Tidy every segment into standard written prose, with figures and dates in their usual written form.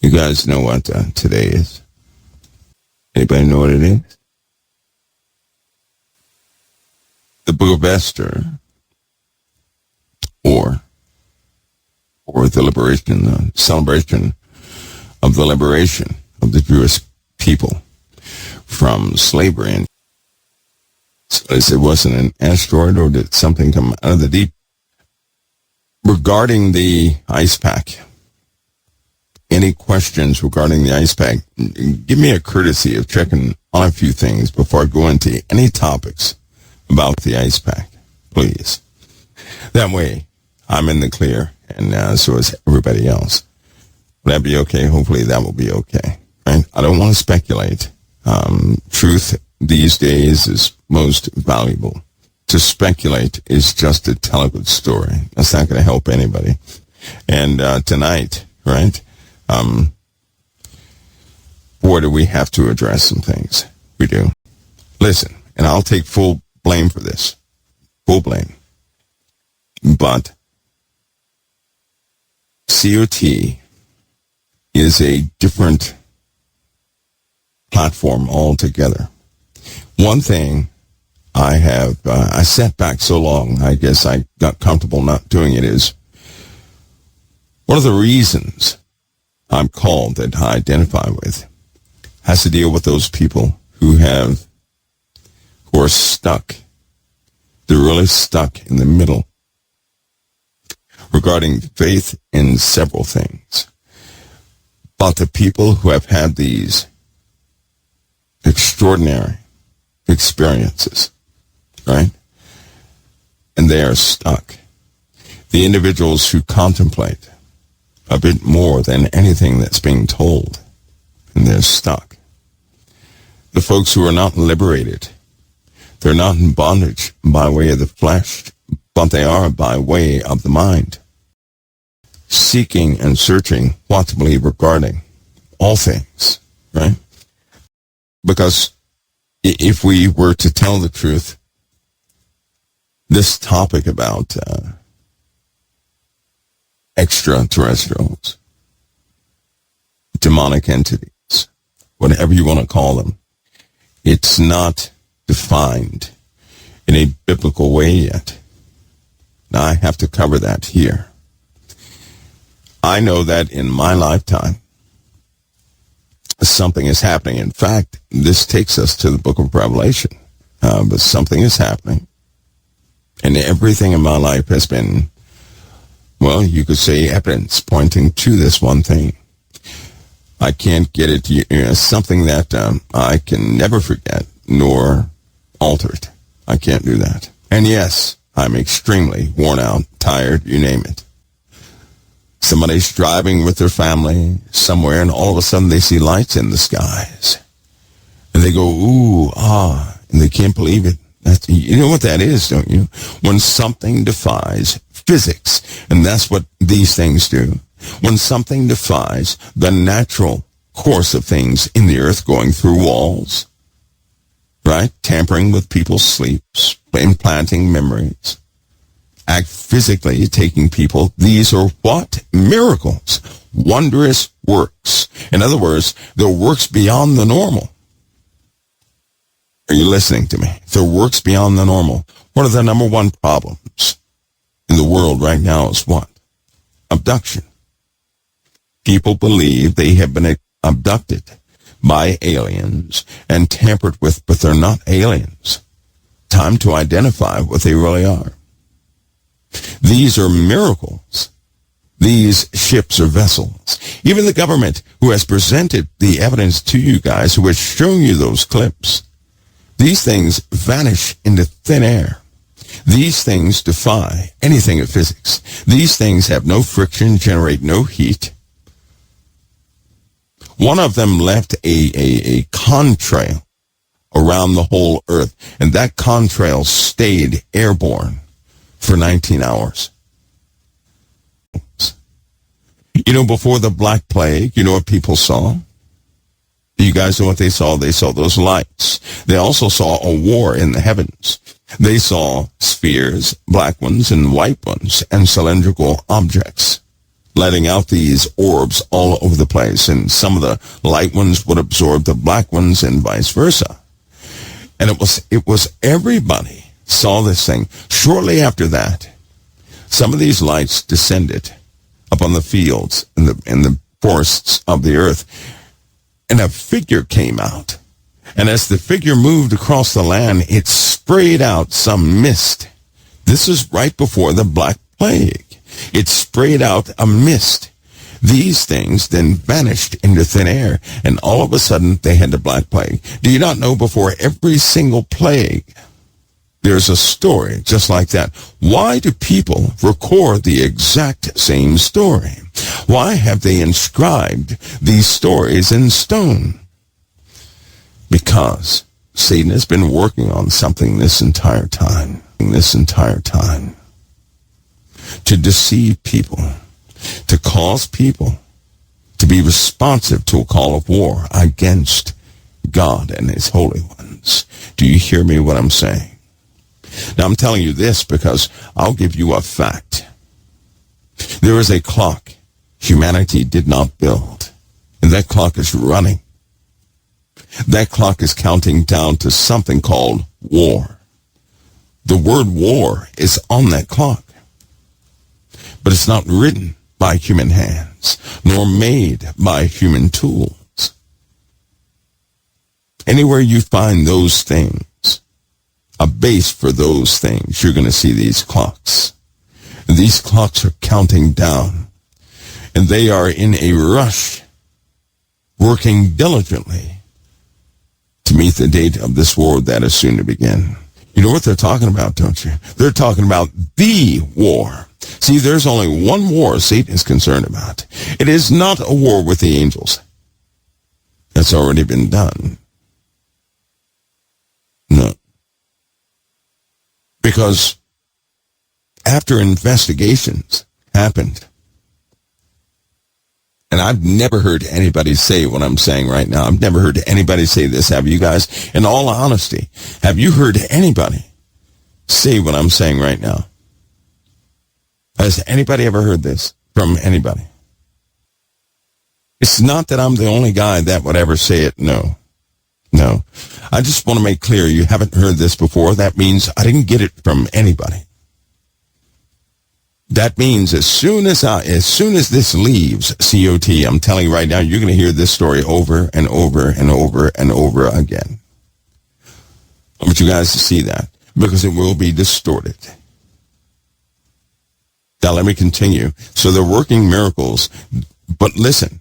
You guys know what today is? Anybody know what it is? The Book of Esther, or the liberation, the celebration of the liberation of the Jewish people from slavery. And so it wasn't an asteroid, or did something come out of the deep? Regarding the ice pack, any questions regarding the ice pack? Give me a courtesy of checking on a few things before I go into any topics about the ice pack, please. That way, I'm in the clear, and so is everybody else. Will that be okay? Hopefully that will be okay. Right? I don't want to speculate. Truth these days is most valuable. To speculate is just to tell a good story. That's not going to help anybody. And tonight, right, boy, do we have to address some things. We do. Listen, and I'll take full blame for this. Full blame. But COT is a different platform altogether. One thing I sat back so long, I guess I got comfortable not doing it, is one of the reasons I'm called that I identify with has to deal with those people who are stuck. They're really stuck in the middle regarding faith in several things. But the people who have had these extraordinary experiences, right? And they are stuck. The individuals who contemplate a bit more than anything that's being told, and they're stuck. The folks who are not liberated, they're not in bondage by way of the flesh, but they are by way of the mind, seeking and searching what to believe regarding all things, right? Because if we were to tell the truth, this topic about extraterrestrials, demonic entities, whatever you want to call them, it's not defined in a biblical way yet. Now, I have to cover that here. I know that in my lifetime, something is happening. In fact, this takes us to the book of Revelation. But something is happening. And everything in my life has been, well, you could say evidence pointing to this one thing. I can't get it to something that I can never forget nor alter it. I can't do that. And yes, I'm extremely worn out, tired, you name it. Somebody's driving with their family somewhere, and all of a sudden they see lights in the skies. And they go, ooh, ah, and they can't believe it. You know what that is, don't you? When something defies physics, and that's what these things do. When something defies the natural course of things in the earth, going through walls, right? Tampering with people's sleeps, implanting memories, act physically, taking people. These are what? Miracles. Wondrous works. In other words, they're works beyond the normal. Are you listening to me? They're works beyond the normal. One of the number one problems in the world right now is what? Abduction. People believe they have been abducted by aliens and tampered with, but they're not aliens. Time to identify what they really are. These are miracles. These ships are vessels. Even the government, who has presented the evidence to you guys, who has shown you those clips, these things vanish into thin air. These things defy anything of physics. These things have no friction, generate no heat. One of them left a contrail around the whole earth, and that contrail stayed airborne for 19 hours. You know, before the Black Plague, you know what people saw? You guys know what they saw? They saw those lights. They also saw a war in the heavens. They saw spheres, black ones and white ones, and cylindrical objects. letting out these orbs all over the place. And some of the light ones would absorb the black ones and vice versa. And it was everybody saw this thing. Shortly after that, some of these lights descended upon the fields and the forests of the earth. And a figure came out. And as the figure moved across the land, it sprayed out some mist. This is right before the Black Plague. It sprayed out a mist. These things then vanished into thin air, and all of a sudden they had the Black Plague. Do you not know before every single plague, there's a story just like that? Why do people record the exact same story? Why have they inscribed these stories in stone? Because Satan has been working on something this entire time, to deceive people, to cause people to be responsive to a call of war against God and his holy ones. Do you hear me what I'm saying? Now, I'm telling you this because I'll give you a fact. There is a clock humanity did not build, and that clock is running. That clock is counting down to something called war. The word war is on that clock, but it's not written by human hands, nor made by human tools. Anywhere you find those things, a base for those things, you're going to see these clocks. And these clocks are counting down, and they are in a rush, working diligently to meet the date of this war that is soon to begin. You know what they're talking about, don't you? They're talking about the war. See, there's only one war Satan is concerned about. It is not a war with the angels. That's already been done. No. Because after investigations happened, and I've never heard anybody say what I'm saying right now. I've never heard anybody say this. Have you guys? In all honesty, have you heard anybody say what I'm saying right now? Has anybody ever heard this from anybody? It's not that I'm the only guy that would ever say it. No. I just want to make clear you haven't heard this before. That means I didn't get it from anybody. That means as soon as this leaves COT, I'm telling you right now, you're going to hear this story over and over and over and over again. I want you guys to see that because it will be distorted. Now let me continue. So they're working miracles, but listen,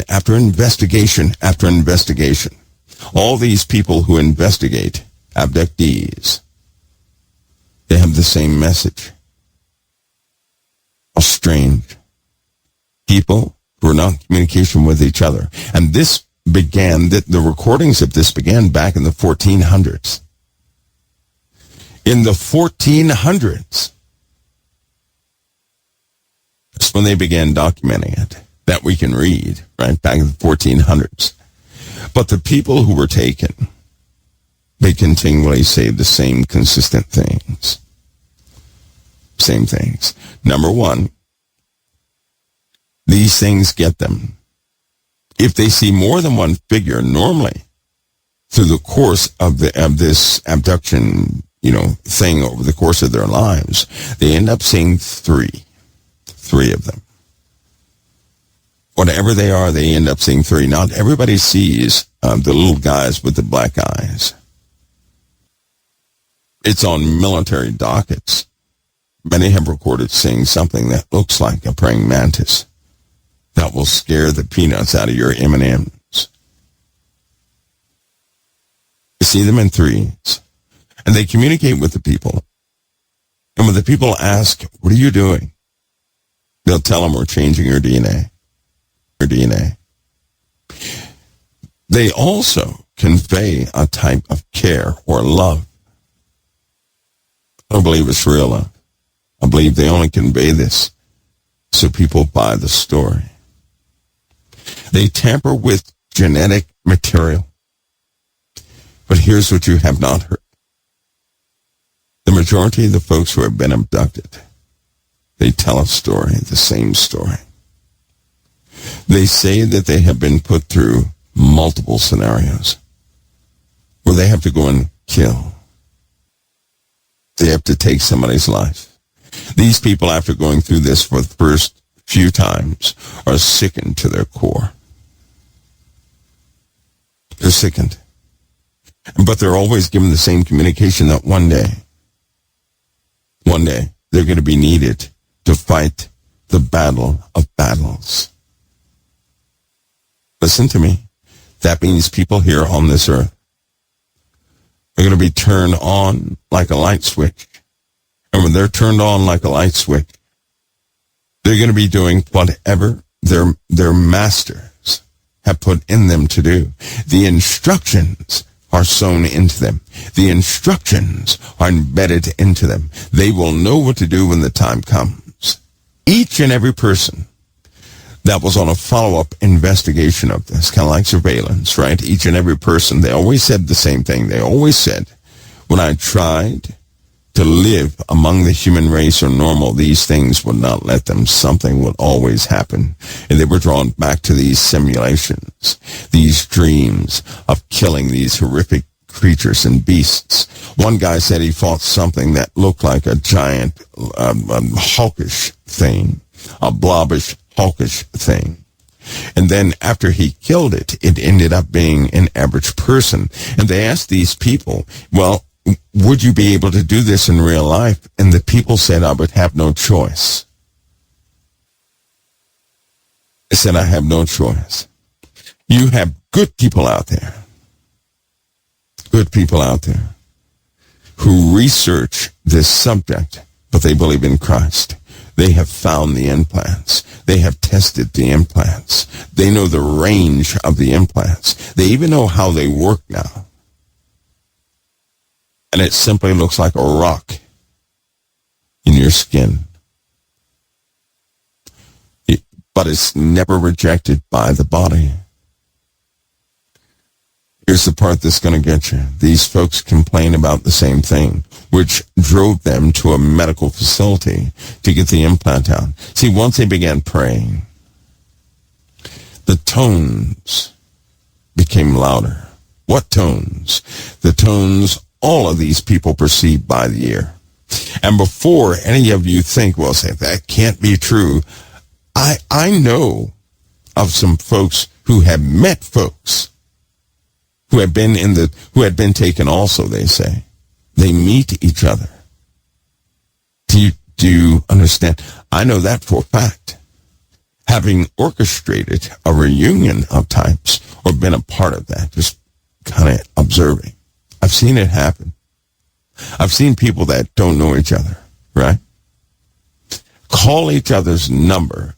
after investigation, all these people who investigate abductees, they have the same message. How strange. People who are not in communication with each other. And this began, the recordings of this began back in the 1400s. In the 1400s, that's when they began documenting it, that we can read, right, back in the 1400s. But the people who were taken, they continually say the same consistent things. Same things. Number one, these things get them. If they see more than one figure, normally, through the course of this abduction, thing over the course of their lives, they end up seeing three of them. Whatever they are, they end up seeing three. Not everybody sees the little guys with the black eyes. It's on military dockets. Many have recorded seeing something that looks like a praying mantis that will scare the peanuts out of your M&Ms. You see them in threes, and they communicate with the people. And when the people ask, what are you doing? They'll tell them we're changing your DNA. They also convey a type of care or love. I don't believe it's real love. I believe they only convey this so people buy the story. They tamper with genetic material. But here's what you have not heard. The majority of the folks who have been abducted, they tell a story, the same story. They say that they have been put through multiple scenarios where they have to go and kill. They have to take somebody's life. These people, after going through this for the first few times, are sickened to their core. They're sickened. But they're always given the same communication that one day, they're going to be needed to fight the battle of battles. Listen to me. That means people here on this earth are going to be turned on like a light switch. And when they're turned on like a light switch, they're going to be doing whatever their masters have put in them to do. The instructions are sewn into them. The instructions are embedded into them. They will know what to do when the time comes. Each and every person that was on a follow-up investigation of this, kind of like surveillance, right? Each and every person, they always said the same thing. They always said, when I tried to live among the human race or normal, these things would not let them. Something would always happen. And they were drawn back to these simulations, these dreams of killing these horrific creatures and beasts. One guy said he fought something that looked like a giant, hawkish thing, a blobbish, hawkish thing. And then after he killed it, it ended up being an average person. And they asked these people, well, would you be able to do this in real life? And the people said, I would have no choice. They said, I have no choice. You have good people out there who research this subject, but they believe in Christ. They have found the implants. They have tested the implants. They know the range of the implants. They even know how they work now. And it simply looks like a rock in your skin. But it's never rejected by the body. Here's the part that's going to get you. These folks complain about the same thing, which drove them to a medical facility to get the implant out. See, once they began praying, the tones became louder. What tones? The tones all of these people perceive by the ear. And before any of you think, well, say, that can't be true, I know of some folks who have met folks who had been taken also, they say. They meet each other. Do you understand? I know that for a fact. Having orchestrated a reunion of types or been a part of that, just kind of observing. I've seen it happen. I've seen people that don't know each other, right? Call each other's number,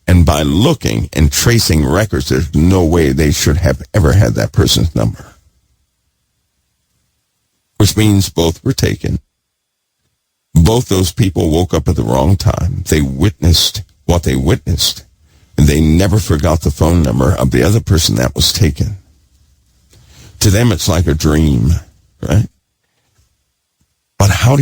and by looking and tracing records, there's no way they should have ever had that person's number. Which means both were taken. Both those people woke up at the wrong time. They witnessed what they witnessed, and they never forgot the phone number of the other person that was taken. To them, it's like a dream, right? But how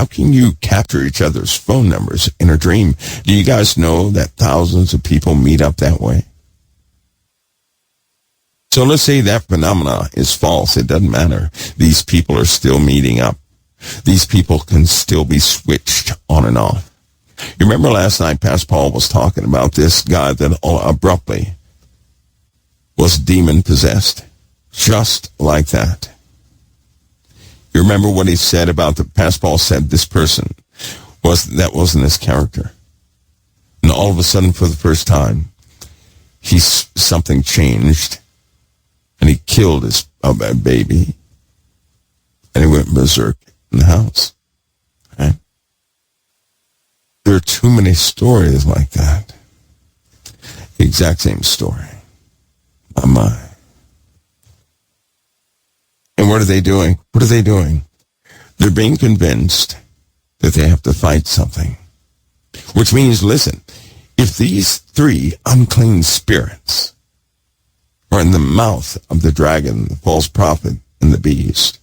can you capture each other's phone numbers in a dream? Do you guys know that thousands of people meet up that way? So let's say that phenomena is false. It doesn't matter. These people are still meeting up. These people can still be switched on and off. You remember last night, Pastor Paul was talking about this guy that abruptly was demon-possessed. Just like that. You remember what he said about Pastor Paul said this person wasn't his character. And all of a sudden, for the first time, something changed. And he killed his baby. And he went berserk in the house. Right? There are too many stories like that. The exact same story. My. And what are they doing? What are they doing? They're being convinced that they have to fight something. Which means, listen, if these three unclean spirits are in the mouth of the dragon, the false prophet, and the beast,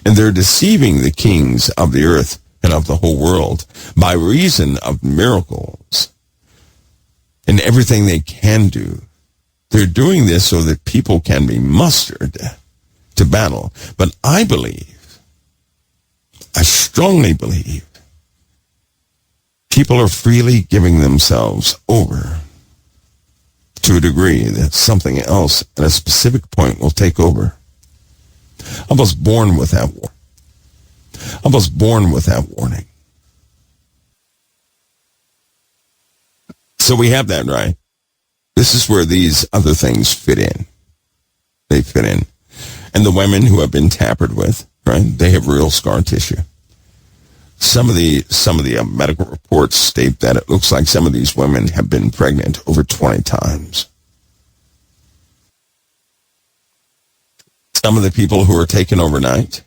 and they're deceiving the kings of the earth and of the whole world by reason of miracles, everything they can do. They're doing this so that people can be mustered to battle. But I strongly believe, people are freely giving themselves over to a degree that something else at a specific point will take over. I was born with that war. I was born with that warning. So we have that, right? This is where these other things fit in. They fit in. And the women who have been tampered with, right? They have real scar tissue. Some of the medical reports state that it looks like some of these women have been pregnant over 20 times. Some of the people who are taken overnight,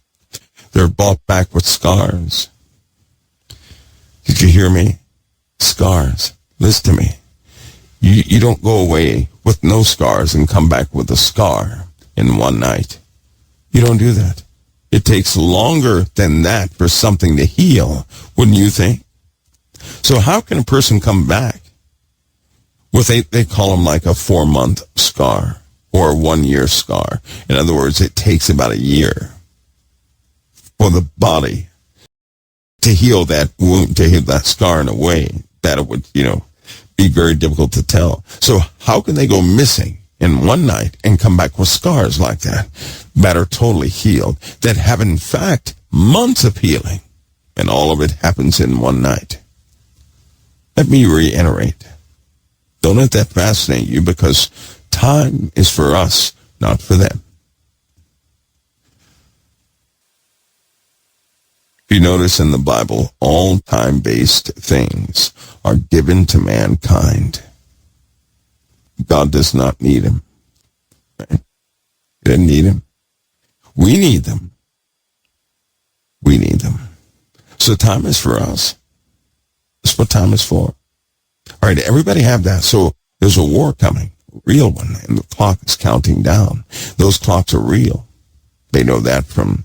they're brought back with scars. Did you hear me? Scars. Listen to me. You don't go away with no scars and come back with a scar in one night. You don't do that. It takes longer than that for something to heal, wouldn't you think? So how can a person come back with they call them like a 4-month scar or a 1-year scar? In other words, it takes about a year for the body to heal that wound, to heal that scar in a way that it would, be very difficult to tell. So how can they go missing in one night and come back with scars like that are totally healed, that have in fact months of healing, and all of it happens in one night? Let me reiterate. Don't let that fascinate you, because time is for us, not for them. If you notice in the Bible, all time-based things are given to mankind. God does not need him. Right? He doesn't need him. We need them. We need them. So time is for us. That's what time is for. All right, everybody have that. So there's a war coming, a real one, and the clock is counting down. Those clocks are real. They know that from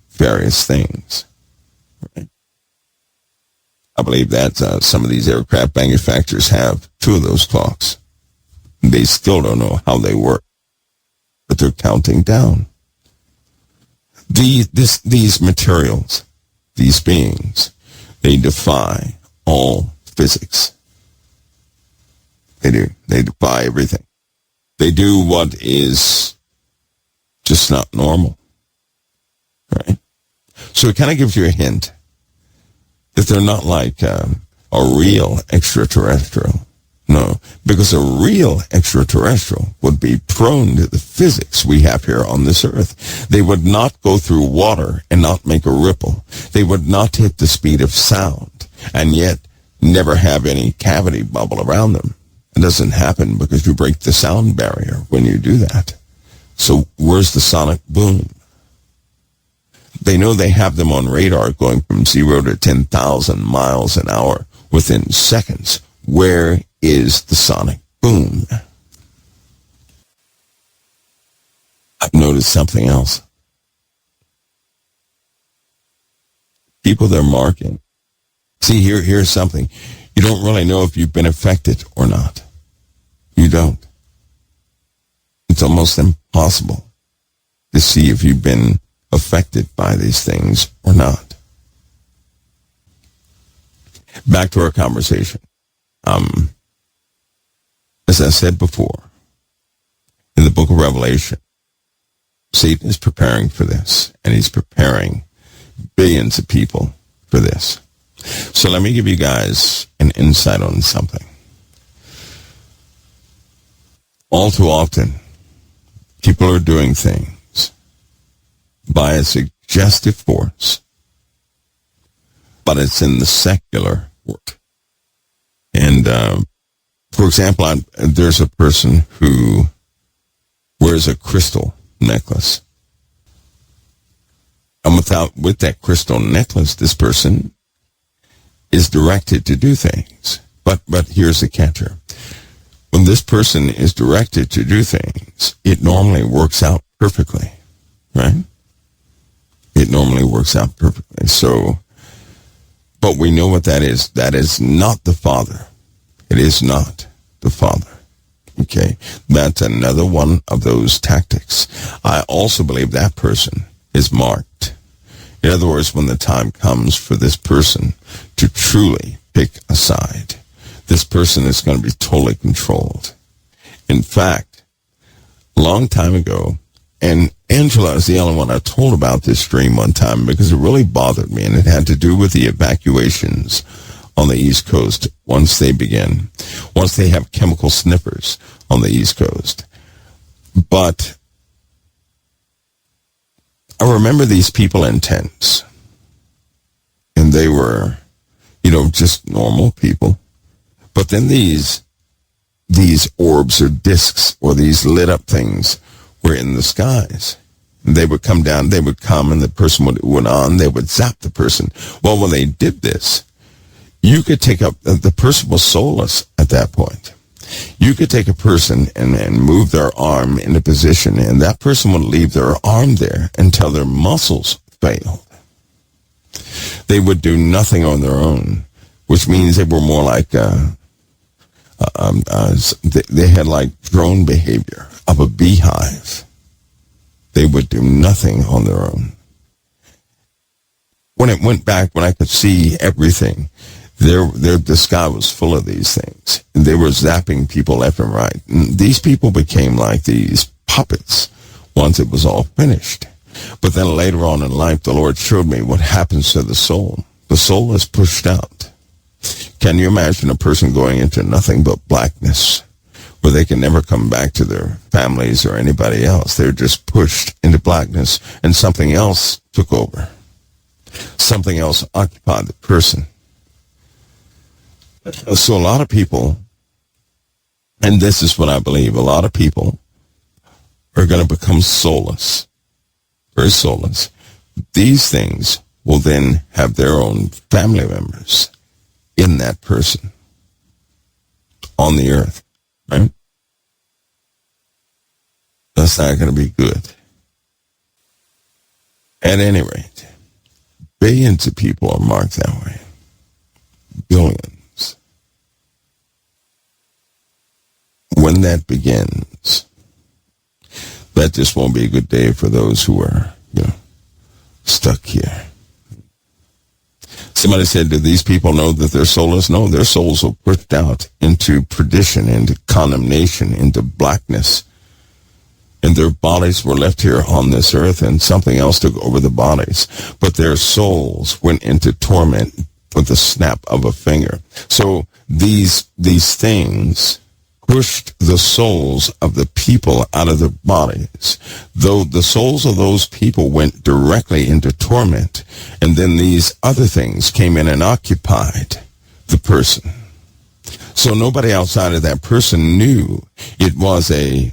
various things. Right? I believe that some of these aircraft manufacturers have 2 of those clocks. They still don't know how they work, but they're counting down. These materials, these beings, they defy all physics. They do. They defy everything. They do what is just not normal. Right? So it kind of gives you a hint that they're not like a real extraterrestrial. No, because a real extraterrestrial would be prone to the physics we have here on this earth. They would not go through water and not make a ripple. They would not hit the speed of sound and yet never have any cavity bubble around them. It doesn't happen because you break the sound barrier when you do that. So where's the sonic boom? They know they have them on radar going from 0 to 10,000 miles an hour within seconds. Where is the sonic boom? I've noticed something else. People they're marking. See, here's something. You don't really know if you've been affected or not. You don't. It's almost impossible to see if you've been affected by these things or not. Back to our conversation. As I said before, in the book of Revelation, Satan is preparing for this, and he's preparing billions of people for this. So let me give you guys an insight on something. All too often, people are doing things by a suggestive force, but it's in the secular work. And, for example, there's a person who wears a crystal necklace. And with that crystal necklace, this person is directed to do things. But here's the catcher. When this person is directed to do things, it normally works out perfectly, right? It normally works out perfectly. So, but we know what that is. That is not the Father. It is not. the Father. Okay, that's another one of those tactics. I also believe that person is marked. In other words, when the time comes for this person to truly pick a side, this person is going to be totally controlled. In fact, a long time ago, and Angela is the only one I told about this dream one time because it really bothered me, and it had to do with the evacuations on the East Coast once they have chemical sniffers on the East Coast. But I remember these people in tents, and they were, just normal people. But then these orbs or discs or these lit up things were in the skies. They would come down, they would come, and the person went on, they would zap the person. Well, when they did this, you could take up, the person was soulless at that point. You could take a person and move their arm in a position, and that person would leave their arm there until their muscles failed. They would do nothing on their own, which means they were more like, they had like drone behavior of a beehive. They would do nothing on their own. When it went back, when I could see everything, the sky was full of these things. They were zapping people left and right. And these people became like these puppets once it was all finished. But then later on in life, the Lord showed me what happens to the soul. The soul is pushed out. Can you imagine a person going into nothing but blackness, where they can never come back to their families or anybody else? They're just pushed into blackness, and something else took over. Something else occupied the person. So a lot of people, and this is what I believe, a lot of people are going to become soulless, very soulless. These things will then have their own family members in that person on the earth, right? That's not going to be good. At any rate, billions of people are marked that way. Billions. When that begins, that just won't be a good day for those who are, stuck here. Somebody said, do these people know that they're soulless? No, their souls were pushed out into perdition, into condemnation, into blackness. And their bodies were left here on this earth, and something else took over the bodies. But their souls went into torment with the snap of a finger. So these things pushed the souls of the people out of their bodies, though the souls of those people went directly into torment, and then these other things came in and occupied the person. So nobody outside of that person knew it was say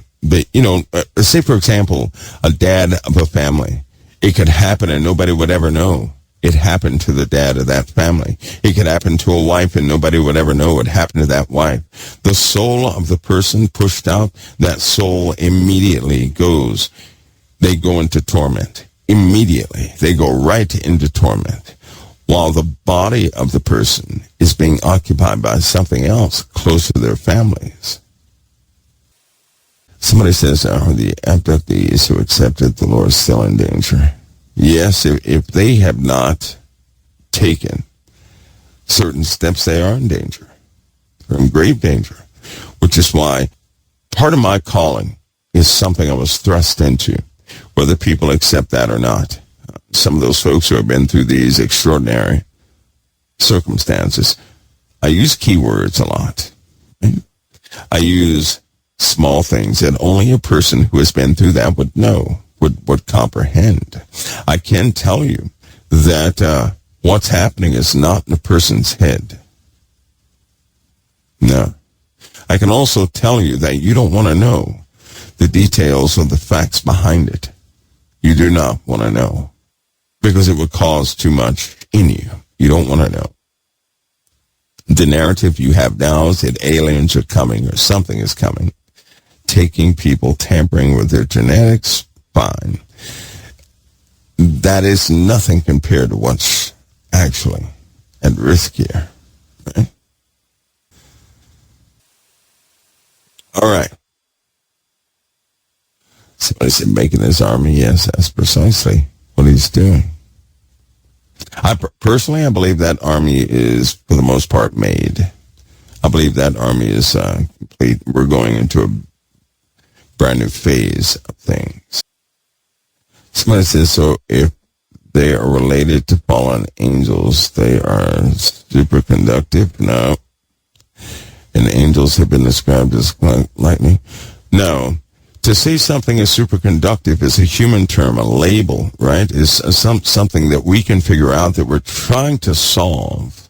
for example, a dad of a family. It could happen and nobody would ever know it happened to the dad of that family. It could happen to a wife and nobody would ever know it happened to that wife. The soul of the person pushed out, that soul immediately they go into torment. Immediately. They go right into torment. While the body of the person is being occupied by something else close to their families. Somebody says, are the abductees who accepted the Lord still in danger? Yes, if they have not taken certain steps, they are in danger. They're in grave danger, which is why part of my calling is something I was thrust into, whether people accept that or not. Some of those folks who have been through these extraordinary circumstances, I use keywords a lot. Right? I use small things that only a person who has been through that would know, would comprehend. I can tell you that what's happening is not in a person's head. No. I can also tell you that you don't want to know the details or the facts behind it. You do not want to know, because it would cause too much in you. You don't want to know. The narrative you have now is that aliens are coming or something is coming, taking people, tampering with their genetics. Fine. That is nothing compared to what's actually at risk here. Right? All right. Somebody said making his army. Yes, that's precisely what he's doing. Personally, I believe that army is, for the most part, made. I believe that army is complete. We're going into a brand new phase of things. Somebody says, so if they are related to fallen angels, they are superconductive? No. And angels have been described as lightning? No. To say something is superconductive is a human term, a label, right? Is something that we can figure out that we're trying to solve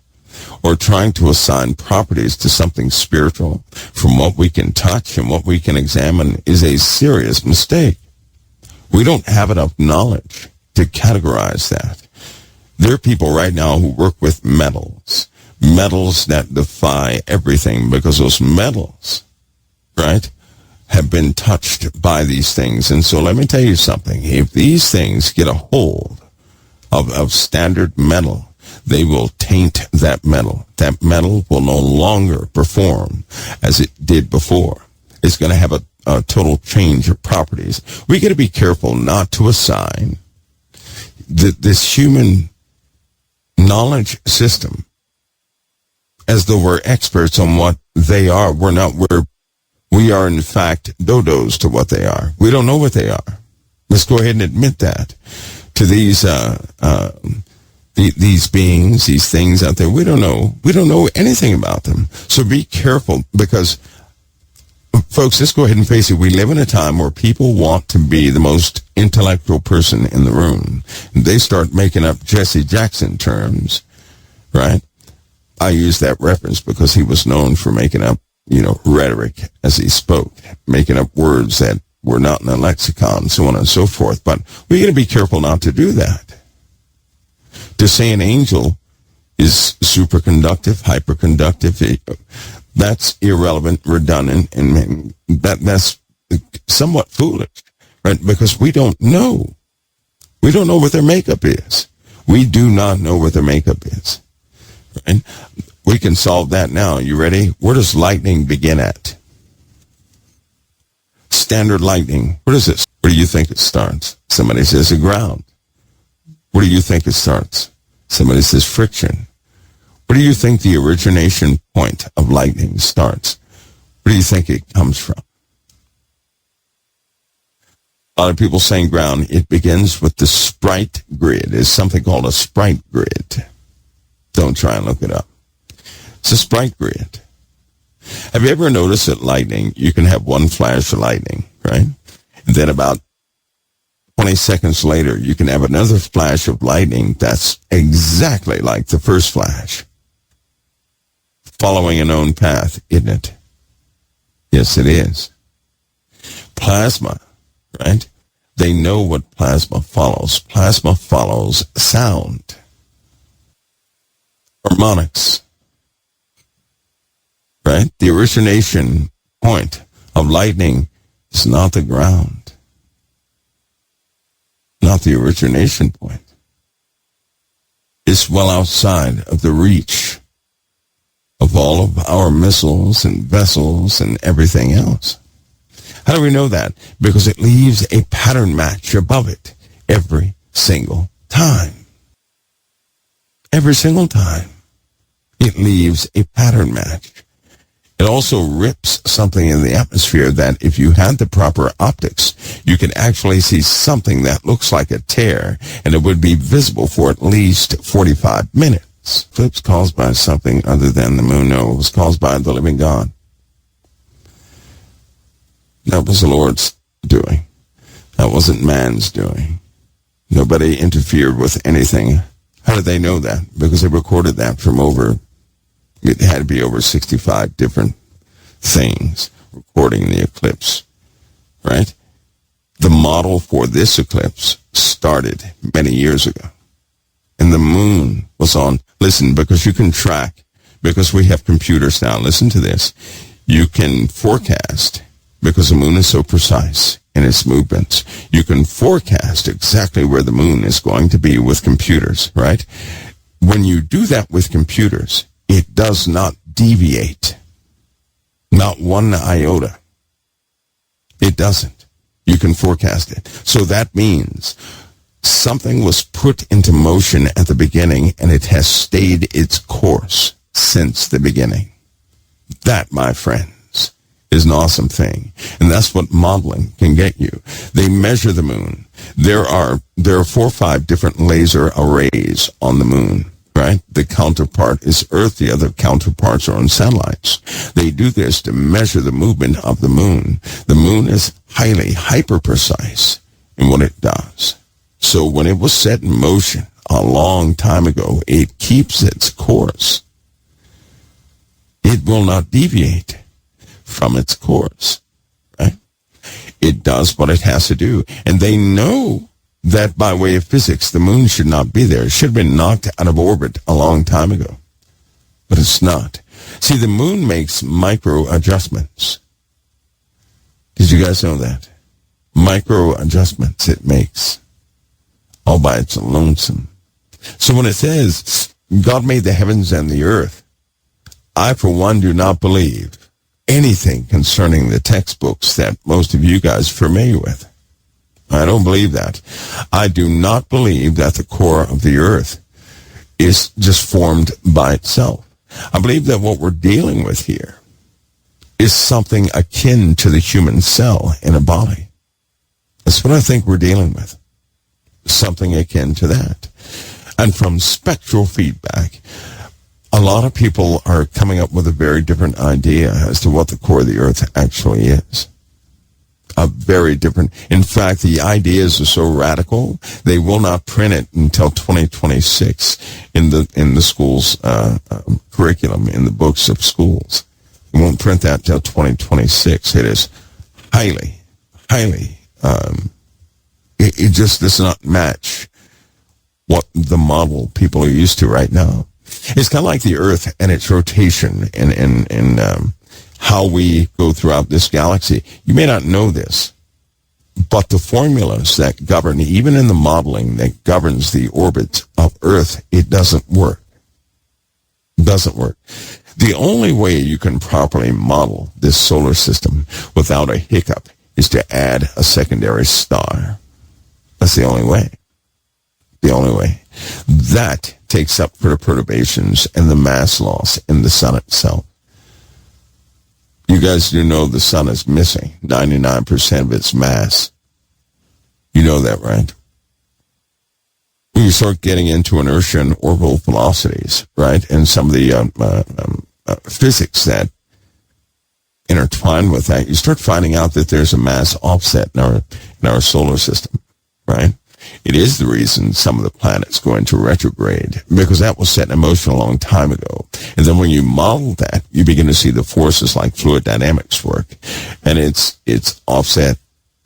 or trying to assign properties to something spiritual from what we can touch and what we can examine is a serious mistake. We don't have enough knowledge to categorize that. There are people right now who work with metals that defy everything because those metals, right, have been touched by these things. And so let me tell you something. If these things get a hold of standard metal, they will taint that metal. That metal will no longer perform as it did before. It's going to have a total change of properties. We got to be careful not to assign this human knowledge system as though we're experts on what they are. We're not. We are, in fact, dodos to what they are. We don't know what they are. Let's go ahead and admit that. To these beings, these things out there, we don't know. We don't know anything about them. So be careful because, folks, let's go ahead and face it. We live in a time where people want to be the most intellectual person in the room. They start making up Jesse Jackson terms, right? I use that reference because he was known for making up rhetoric as he spoke, making up words that were not in the lexicon, so on and so forth. But we got to be careful not to do that. To say an angel is superconductive, hyperconductive, that's irrelevant, redundant, and that's somewhat foolish, right? Because we don't know. We don't know what their makeup is. We do not know what their makeup is, right? We can solve that now. You ready? Where does lightning begin at? Standard lightning. Where does it? Where do you think it starts? Somebody says the ground. Where do you think it starts? Somebody says friction. Where do you think the origination point of lightning starts? Where do you think it comes from? A lot of people saying ground. It begins with the sprite grid. There's something called a sprite grid. Don't try and look it up. It's a sprite grid. Have you ever noticed that lightning, you can have one flash of lightning, right? And then about 20 seconds later, you can have another flash of lightning that's exactly like the first flash. Following a known path, isn't it? Yes, it is. Plasma, right? They know what plasma follows. Plasma follows sound. Harmonics. Right? The origination point of lightning is not the ground. Not the origination point. It's well outside of the reach of all of our missiles and vessels and everything else. How do we know that? Because it leaves a pattern match above it every single time. Every single time. It leaves a pattern match. It also rips something in the atmosphere that if you had the proper optics, you could actually see something that looks like a tear, and it would be visible for at least 45 minutes. Flips caused by something other than the moon. No, it was caused by the living God. That was the Lord's doing. That wasn't man's doing. Nobody interfered with anything. How did they know that? Because they recorded that from it had to be over 65 different things recording the eclipse, right? The model for this eclipse started many years ago. And the moon was on. Listen, because you can track, because we have computers now, listen to this. You can forecast, because the moon is so precise in its movements. You can forecast exactly where the moon is going to be with computers, right? When you do that with computers, it does not deviate. Not one iota. It doesn't. You can forecast it. So that means something was put into motion at the beginning, and it has stayed its course since the beginning. That, my friends, is an awesome thing. And that's what modeling can get you. They measure the moon. There are 4 or 5 different laser arrays on the moon, right? The counterpart is Earth. The other counterparts are on satellites. They do this to measure the movement of the moon. The moon is highly hyper-precise in what it does. So when it was set in motion a long time ago, it keeps its course. It will not deviate from its course, right? It does what it has to do. And they know that by way of physics, the moon should not be there. It should have been knocked out of orbit a long time ago. But it's not. See, the moon makes micro adjustments. Did you guys know that? Micro adjustments it makes. All by its lonesome. So when it says, God made the heavens and the earth, I, for one, do not believe anything concerning the textbooks that most of you guys are familiar with. I don't believe that. I do not believe that the core of the earth is just formed by itself. I believe that what we're dealing with here is something akin to the human cell in a body. That's what I think we're dealing with. Something akin to that. And from spectral feedback, a lot of people are coming up with a very different idea as to what the core of the earth actually is. A very different. In fact, the ideas are so radical, they will not print it until 2026 in the schools curriculum, in the books of schools. They won't print that until 2026. It is highly, it just does not match what the model people are used to right now. It's kind of like the Earth and its rotation and how we go throughout this galaxy. You may not know this, but the formulas that govern, even in the modeling that governs the orbit of Earth, it doesn't work. It doesn't work. The only way you can properly model this solar system without a hiccup is to add a secondary star. That's the only way. The only way. That takes up for the perturbations and the mass loss in the sun itself. You guys do know the sun is missing 99% of its mass. You know that, right? When you start getting into inertia and orbital velocities, right, and some of the physics that intertwine with that, you start finding out that there's a mass offset in our solar system, right? It is the reason some of the planets go into retrograde, because that was set in motion a long time ago. And then when you model that, you begin to see the forces like fluid dynamics work. And it's offset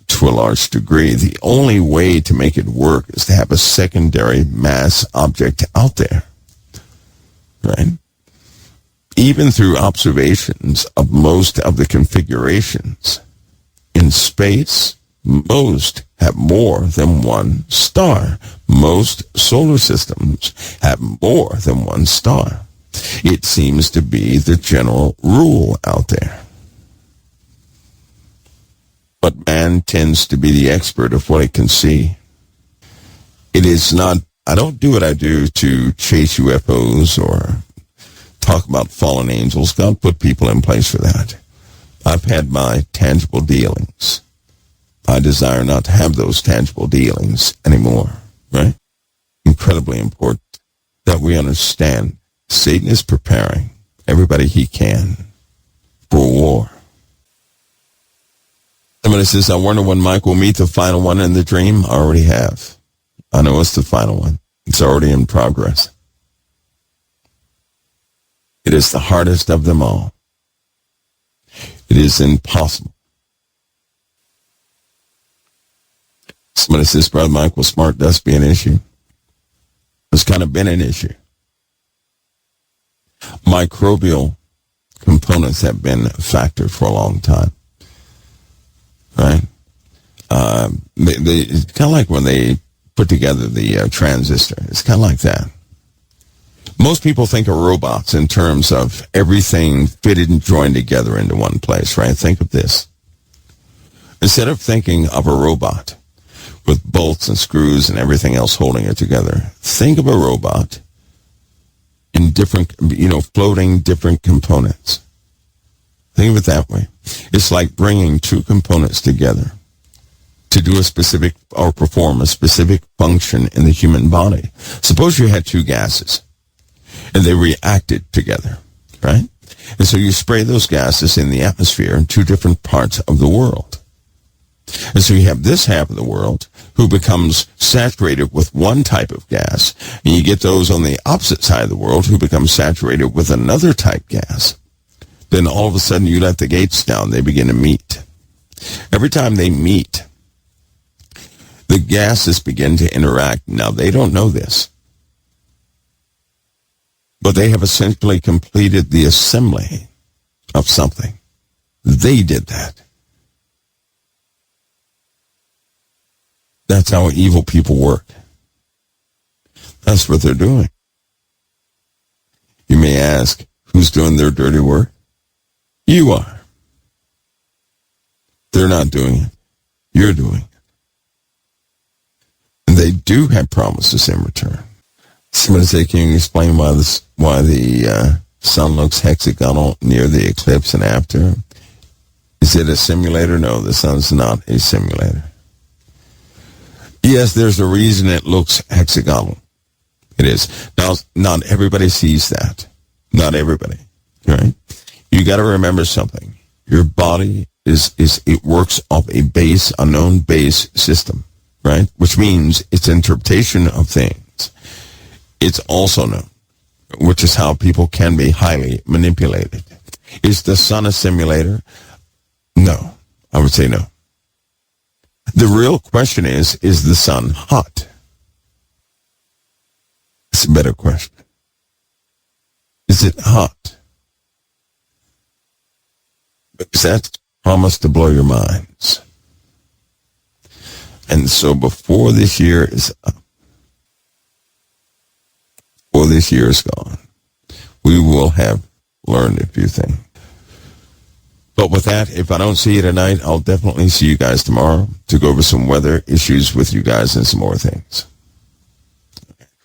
to a large degree. The only way to make it work is to have a secondary mass object out there, right? Even through observations of most of the configurations in space, most have more than one star. Most solar systems have more than one star. It seems to be the general rule out there. But man tends to be the expert of what it can see. It is not, I don't do what I do to chase UFOs or talk about fallen angels. God put people in place for that. I've had my tangible dealings. I desire not to have those tangible dealings anymore, right? Incredibly important that we understand Satan is preparing everybody he can for war. Somebody says, I wonder when Mike will meet the final one in the dream. I already have. I know it's the final one. It's already in progress. It is the hardest of them all. It is impossible. Somebody says, Brother Mike, will smart dust be an issue? It's kind of been an issue. Microbial components have been a factor for a long time. Right? It's kind of like when they put together the transistor. It's kind of like that. Most people think of robots in terms of everything fitted and joined together into one place, right? Think of this. Instead of thinking of a robot with bolts and screws and everything else holding it together, think of a robot in different, floating different components. Think of it that way. It's like bringing two components together to do a specific or perform a specific function in the human body. Suppose you had two gases and they reacted together, right? And so you spray those gases in the atmosphere in two different parts of the world. And so you have this half of the world who becomes saturated with one type of gas, and you get those on the opposite side of the world who become saturated with another type gas. Then all of a sudden you let the gates down, they begin to meet. Every time they meet, the gases begin to interact. Now, they don't know this, but they have essentially completed the assembly of something. They did that. That's how evil people work. That's what they're doing. You may ask, who's doing their dirty work? You are. They're not doing it. You're doing it. And they do have promises in return. Somebody say, can you explain why the sun looks hexagonal near the eclipse and after? Is it a simulator? No, the sun's not a simulator. Yes, there's a reason it looks hexagonal. It is. Now, not everybody sees that. Not everybody, right? You got to remember something. Your body it works off a known base system, right? Which means its interpretation of things. It's also known, which is how people can be highly manipulated. Is the sun a simulator? No, I would say no. The real question is the sun hot? It's a better question. Is it hot? Because that's promised to blow your minds. And so before this year is up, before this year is gone, we will have learned a few things. But with that, if I don't see you tonight, I'll definitely see you guys tomorrow to go over some weather issues with you guys and some more things.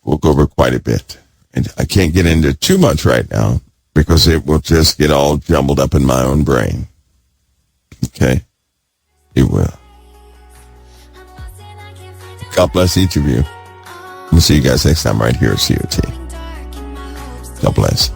We'll go over quite a bit. And I can't get into too much right now because it will just get all jumbled up in my own brain. Okay? It will. God bless each of you. We'll see you guys next time right here at COT. God bless.